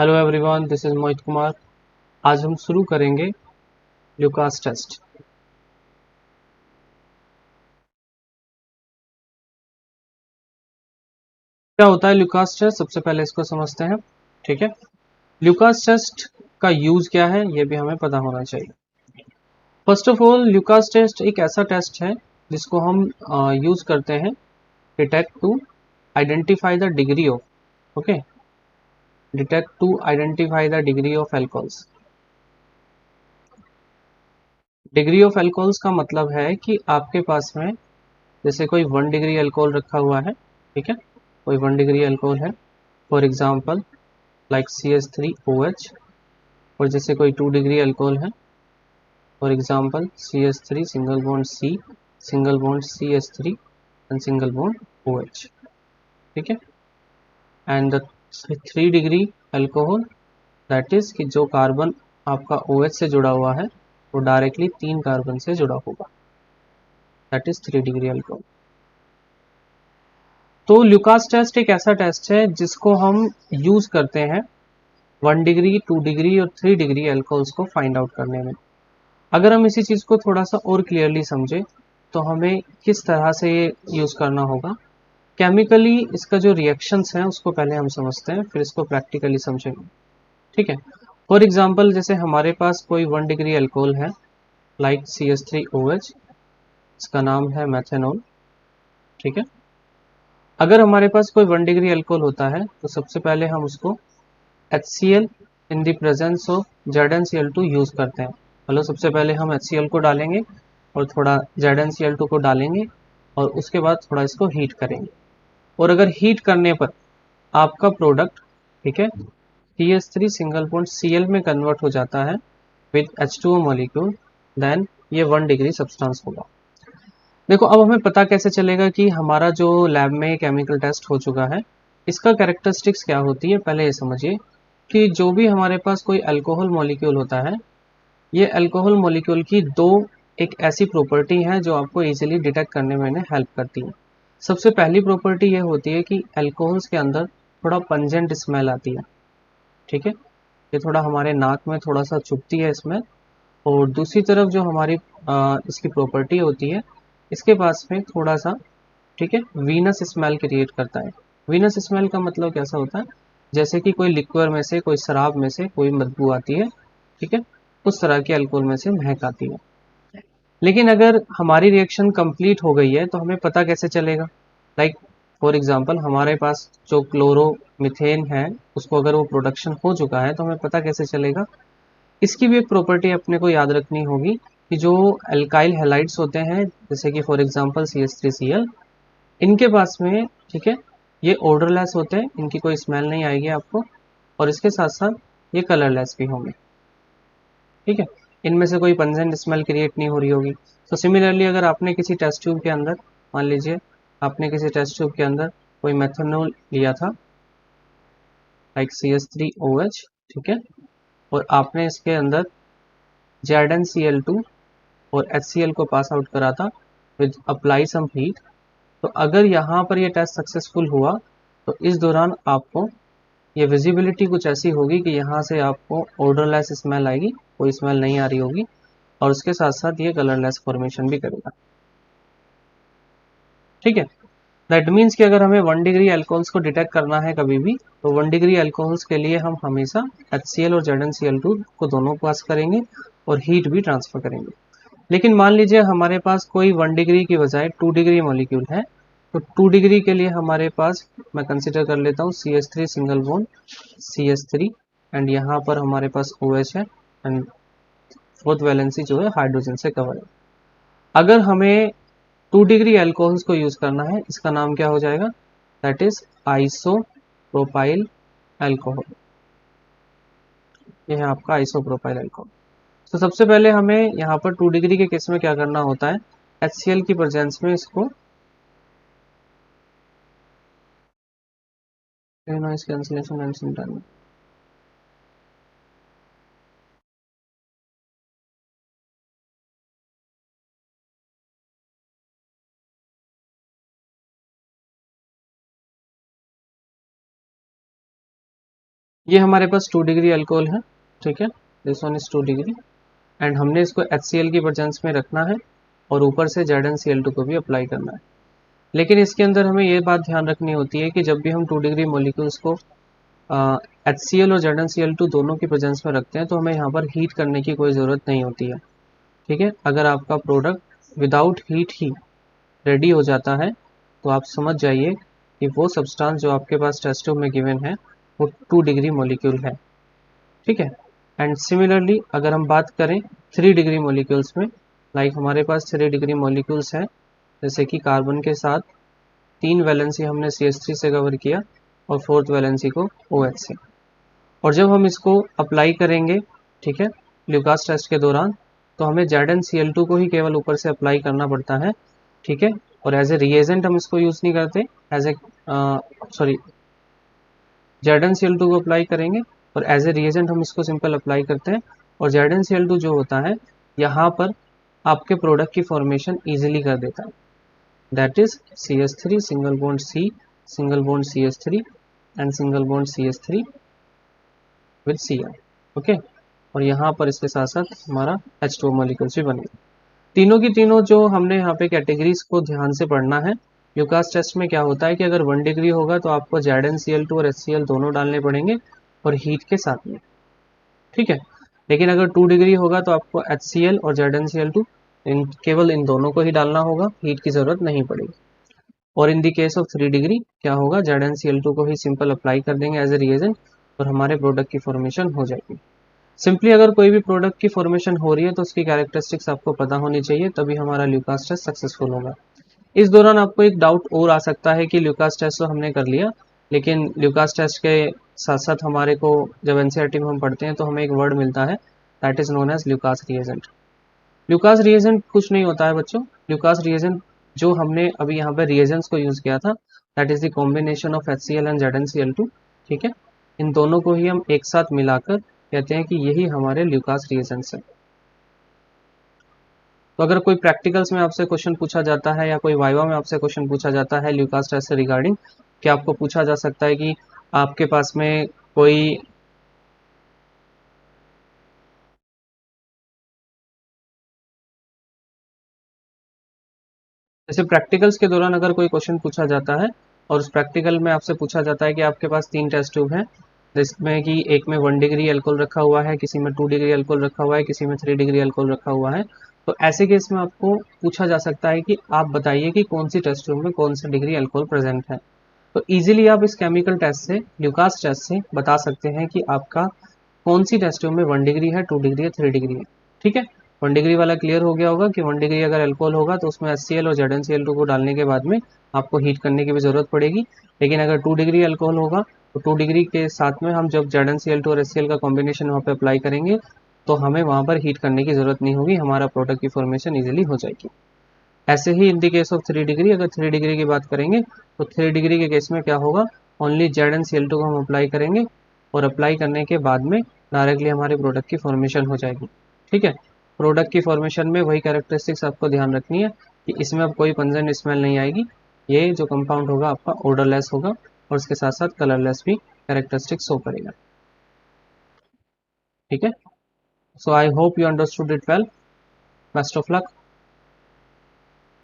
Hello everyone, this is Mohit Kumar. आज हम शुरू करेंगे ल्यूकास टेस्ट। क्या होता है ल्यूकास टेस्ट? सबसे पहले इसको समझते हैं। ठीक है, ल्यूकास टेस्ट का यूज क्या है ये भी हमें पता होना चाहिए। First of all, Lucas test एक ऐसा टेस्ट है जिसको हम यूज करते हैं detect to identify the degree of, okay, detect to identify the degree of alcohols. Degree of alcohols का मतलब है कि आपके पास में जैसे कोई 1 डिग्री अल्कोहल रखा हुआ है, ठीक है, कोई 1 डिग्री अल्कोहल है, फॉर एग्जाम्पल लाइक CH3OH। और जैसे कोई 2 डिग्री अल्कोहल है, for example CH3 single bond C, single bond CH3 and single bond OH। ठीक है, and the 3 degree alcohol that is कि जो कार्बन आपका OH से जुड़ा हुआ है वो डायरेक्टली 3 कार्बन से जुड़ा होगा, दैट इज 3 डिग्री अल्कोहल। तो ल्यूकास टेस्ट एक ऐसा टेस्ट है जिसको हम यूज करते हैं 1 डिग्री, 2 डिग्री और 3 डिग्री अल्कोहल्स को फाइंड आउट करने में। अगर हम इसी चीज को थोड़ा सा और क्लियरली समझे तो हमें किस तरह से ये यूज करना होगा। केमिकली इसका जो रिएक्शंस हैं उसको पहले हम समझते हैं, फिर इसको प्रैक्टिकली समझेंगे। ठीक है, फॉर एग्जाम्पल जैसे हमारे पास कोई 1 डिग्री अल्कोहल है लाइक CH3OH, इसका नाम है मैथेनॉल। ठीक है, अगर हमारे पास कोई 1 डिग्री अल्कोहल होता है तो सबसे पहले हम उसको HCl in the presence of ZnCl2 use करते हैं। मतलब सबसे पहले हम HCl को डालेंगे और थोड़ा ZnCl2 को डालेंगे और उसके बाद थोड़ा इसको हीट करेंगे। और अगर हीट करने पर आपका प्रोडक्ट, ठीक है, CH3 सिंगल बॉन्ड Cl में कन्वर्ट हो जाता है विद H2O मॉलिक्यूल, देन ये 1 डिग्री सब्सटेंस होगा। देखो, अब हमें पता कैसे चलेगा कि हमारा जो लैब में केमिकल टेस्ट हो चुका है इसका कैरेक्टरिस्टिक्स क्या होती है। पहले ये समझिए कि जो भी हमारे पास कोई अल्कोहल मॉलिक्यूल होता है, ये अल्कोहल मॉलिक्यूल की दो एक ऐसी प्रॉपर्टी है जो आपको इजीली डिटेक्ट करने में हेल्प करती है। सबसे पहली प्रॉपर्टी ये होती है कि अल्कोहल्स के अंदर थोड़ा पंजेंट स्मेल आती है। ठीक है, ये थोड़ा हमारे नाक में थोड़ा सा चुभती है स्मेल। और दूसरी तरफ जो हमारी इसकी प्रॉपर्टी होती है, इसके पास में थोड़ा सा, ठीक है, वीनस स्मेल क्रिएट करता है। वीनस स्मेल का मतलब कैसा होता है, जैसे कि कोई लिक्वर में से, कोई शराब में से कोई बदबू आती है, ठीक है, उस तरह के अल्कोहल में से महक आती है। लेकिन अगर हमारी रिएक्शन कंप्लीट हो गई है तो हमें पता कैसे चलेगा। लाइक फॉर एग्जांपल हमारे पास जो क्लोरोमीथेन है उसको अगर वो प्रोडक्शन हो चुका है तो हमें पता कैसे चलेगा। इसकी भी एक प्रॉपर्टी अपने को याद रखनी होगी कि जो अल्काइल हैलाइड्स होते हैं जैसे कि फॉर एग्जांपल CH3Cl, इनके पास में, ठीक है, ये ऑर्डरलेस होते हैं, इनकी कोई स्मेल नहीं आएगी आपको, और इसके साथ साथ ये कलरलेस भी होंगे। ठीक है, इनमें से कोई पंजेंट स्मेल क्रिएट नहीं हो रही होगी। तो सिमिलरली अगर आपने किसी टेस्ट ट्यूब के अंदर, मान लीजिए आपने किसी टेस्ट ट्यूब के अंदर कोई मेथनॉल लिया था लाइक CH3OH, ठीक है, और आपने इसके अंदर ZnCl2 और HCl को पास आउट करा था विद अप्लाई सम हीट, तो अगर यहाँ पर ये टेस्ट सक्सेसफुल हुआ तो इस दौरान आपको ये विजिबिलिटी कुछ ऐसी होगी कि यहाँ से आपको ऑर्डरलेस स्मेल आएगी, कोई स्मेल नहीं आ रही होगी, और उसके साथ साथ ये कलरलेस फॉर्मेशन भी करेगा। ठीक है, दैट मीन्स कि अगर हमें 1 डिग्री अल्कोहल्स को डिटेक्ट करना है कभी भी, तो 1 डिग्री अल्कोहल्स के लिए हम हमेशा HCl और ZnCl2 को दोनों पास करेंगे और हीट भी ट्रांसफर करेंगे। लेकिन मान लीजिए हमारे पास कोई 1 डिग्री की बजाय 2 डिग्री मॉलिक्यूल है, तो 2 डिग्री के लिए हमारे पास, मैं कंसिडर कर लेता हूँ CH3 single bond CH3, and यहाँ पर हमारे पास OH है, एंड फोर्थ वैलेंसी जो है हाइड्रोजन से कवर है। अगर हमें 2 डिग्री अल्कोहल्स को यूज करना है, इसका नाम क्या हो जाएगा, दैट इज आइसोप्रोपाइल अल्कोहल। यह है आपका आइसोप्रोपाइल अल्कोहल। तो सबसे पहले हमें यहाँ पर 2 डिग्री के केस में क्या करना होता है, HCl की प्रेजेंस में इसको नॉइस कैंसिलेशन एंड सिंटरनल, ये हमारे पास 2 डिग्री अल्कोहल है, ठीक है, this one is 2 degree, and हमने इसको HCl की प्रेजेंस में रखना है और ऊपर से ZnCl2 को भी अप्लाई करना है। लेकिन इसके अंदर हमें ये बात ध्यान रखनी होती है कि जब भी हम 2 डिग्री मॉलिक्यूल्स को HCl और ZnCl2 दोनों की प्रेजेंस में रखते हैं तो हमें यहाँ पर हीट करने की कोई ज़रूरत नहीं होती है, ठीक है। अगर आपका प्रोडक्ट विदाउट हीट ही रेडी हो जाता है तो आप समझ जाइए कि वो सब्सटेंस जो आपके पास टेस्ट ट्यूब में गिवन है वो 2 डिग्री मॉलिक्यूल है, ठीक है। एंड सिमिलरली अगर हम बात करें 3 डिग्री मॉलिक्यूल्स में, लाइक हमारे पास 3 डिग्री मॉलिक्यूल्स हैं, जैसे कि कार्बन के साथ 3 वैलेंसी हमने CH3 से कवर किया और 4th वैलेंसी को OH से, और जब हम इसको अप्लाई करेंगे, ठीक है, ल्यूकास टेस्ट के दौरान, तो हमें ZnCl2 को ही केवल ऊपर से अप्लाई करना पड़ता है, ठीक है। और एज ए रिएजेंट हम इसको यूज़ नहीं करते, एज ए ZnCl2 को अप्लाई करेंगे और एज ए रिएजेंट हम इसको सिंपल अप्लाई करते हैं, और ZnCl2 जो होता है यहाँ पर आपके प्रोडक्ट की फॉर्मेशन ईजिली कर देता है, that is CH3 single bond C single bond CH3 and single bond CH3 with Cl, okay. और यहाँ पर इसके साथ साथ हमारा H2O मॉलिक्यूल्स भी बनेंगे। तीनों की तीनों जो हमने यहाँ पे कैटेगरीज को ध्यान से पढ़ना है। ल्यूकास टेस्ट में क्या होता है कि अगर 1 डिग्री होगा तो आपको ZnCl2 और HCl दोनों डालने पड़ेंगे और हीट के साथ में, ठीक है। लेकिन अगर 2 डिग्री होगा तो आपको HCl और ZnCl2 केवल इन दोनों को ही डालना होगा, हीट की जरूरत नहीं पड़ेगी। और इन द केस ऑफ 3 डिग्री क्या होगा, ZnCl2 को ही सिंपल अप्लाई कर देंगे एज ए रिएजेंट और हमारे प्रोडक्ट की फॉर्मेशन हो जाएगी। सिंपली अगर कोई भी प्रोडक्ट की फॉर्मेशन हो रही है तो उसकी कैरेक्टरिस्टिक्स आपको पता होनी चाहिए, तभी हमारा ल्यूकास टेस्ट सक्सेसफुल होगा। इस दौरान आपको एक डाउट और आ सकता है कि ल्यूकास टेस्ट तो हमने कर लिया, लेकिन ल्यूकास टेस्ट के साथ साथ हमारे को जब एनसीईआरटी में हम पढ़ते हैं तो हमें एक वर्ड मिलता है that is known as Lucas reagent. Lucas reagent कुछ नहीं होता है बच्चों, ल्यूकास रिएजेंट जो हमने अभी यहाँ पे रिएजेंट्स को यूज किया था that is the combination of HCl and ZnCl2, ठीक है। इन दोनों को ही हम एक साथ मिलाकर कहते हैं कि यही हमारे ल्यूकास रिएजेंट्स हैं। तो अगर कोई प्रैक्टिकल्स में आपसे क्वेश्चन पूछा जाता है या कोई वाइवा में आपसे क्वेश्चन पूछा जाता है ल्यूकास टेस्ट से रिगार्डिंग, क्या आपको पूछा जा सकता है कि आपके पास में कोई जैसे प्रैक्टिकल्स के दौरान अगर कोई क्वेश्चन पूछा जाता है और उस प्रैक्टिकल में आपसे पूछा जाता है कि आपके पास 3 टेस्ट ट्यूब हैं, जिसमें कि एक में 1 डिग्री अल्कोहल रखा हुआ है, किसी में 2 डिग्री अल्कोहल रखा हुआ है, किसी में 3 डिग्री अल्कोहल रखा हुआ है, तो ऐसे केस में आपको पूछा जा सकता है कि आप बताइए कि कौन सी टेस्ट ट्यूब में कौन सा डिग्री अल्कोहल प्रेजेंट है। तो इजीली आप इस केमिकल टेस्ट से, ल्यूकास टेस्ट से बता सकते हैं कि आपका कौन सी टेस्ट ट्यूब में 1 डिग्री है, 2 डिग्री है, 3 डिग्री है, ठीक है। 1 डिग्री वाला क्लियर हो गया होगा कि 1 डिग्री अगर अल्कोहल होगा तो उसमें HCl और ZnCl2 को डालने के बाद में आपको हीट करने की भी जरूरत पड़ेगी। लेकिन अगर 2 डिग्री अल्कोहल होगा तो 2 डिग्री के साथ में हम जब ZnCl2 और HCl का कॉम्बिनेशन वहाँ पे अप्लाई करेंगे तो हमें वहाँ पर हीट करने की जरूरत नहीं होगी, हमारा प्रोडक्ट की फॉर्मेशन ईजिली हो जाएगी। ऐसे ही in the case of 3 degree, अगर 3 डिग्री की बात करेंगे तो 3 डिग्री के केस में क्या होगा, ओनली ZnCl2 को हम अप्लाई करेंगे और अप्लाई करने के बाद में डायरेक्टली हमारे प्रोडक्ट की फॉर्मेशन हो जाएगी, ठीक है। प्रोडक्ट की फॉर्मेशन में वही कैरेक्टरिस्टिक्स आपको ध्यान रखनी है कि इसमें अब कोई पंजेंट स्मेल नहीं आएगी, ये जो कंपाउंड होगा आपका ऑर्डरलेस होगा और उसके साथ साथ कलरलेस भी कैरेक्टरिस्टिक्स शो करेगा, ठीक है। So I hope you understood it well, best of luck.